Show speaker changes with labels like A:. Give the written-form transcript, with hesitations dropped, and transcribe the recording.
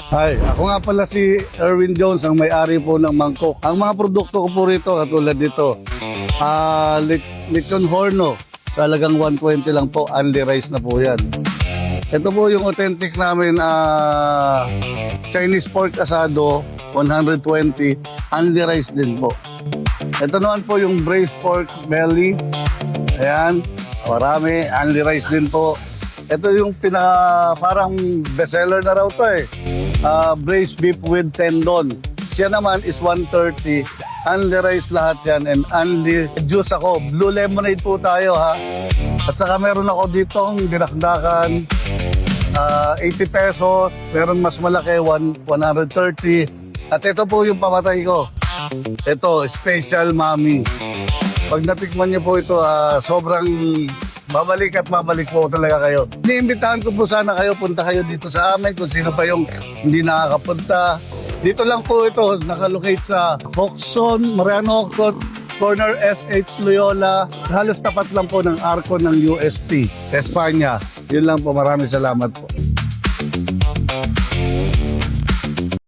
A: Hi, ako nga pala si Erwin Jones, ang may-ari po ng Mangkok. Ang mga produkto ko po rito, katulad dito, lechon horno, sa halagang 120 lang po, only rice na po yan. Ito po yung authentic namin, Chinese pork asado, 120, only rice din po. Ito naman po yung braised pork belly, ayan, marami, only rice din po. Ito yung parang bestseller na raw to braised beef with tendon. Siya naman is 130. Only rice lahat yan and only juice ako. Blue lemonade po tayo ha. At saka meron ako ditong dinakdakan 80 pesos. Meron mas malaki 130. At ito po yung pamatay ko. Ito, special mami. Pag natikman niyo po ito, sobrang babalik at babalik po talaga kayo. Iniimbitahan ko po sana kayo, punta kayo dito sa amin kung sino pa yung hindi nakakapunta. Dito lang po ito, nakalocate sa Hoxton, Mariano Hoxton, corner SH Loyola. Halos tapat lang po ng arko ng UST, Espanya. Yun lang po, maraming salamat po.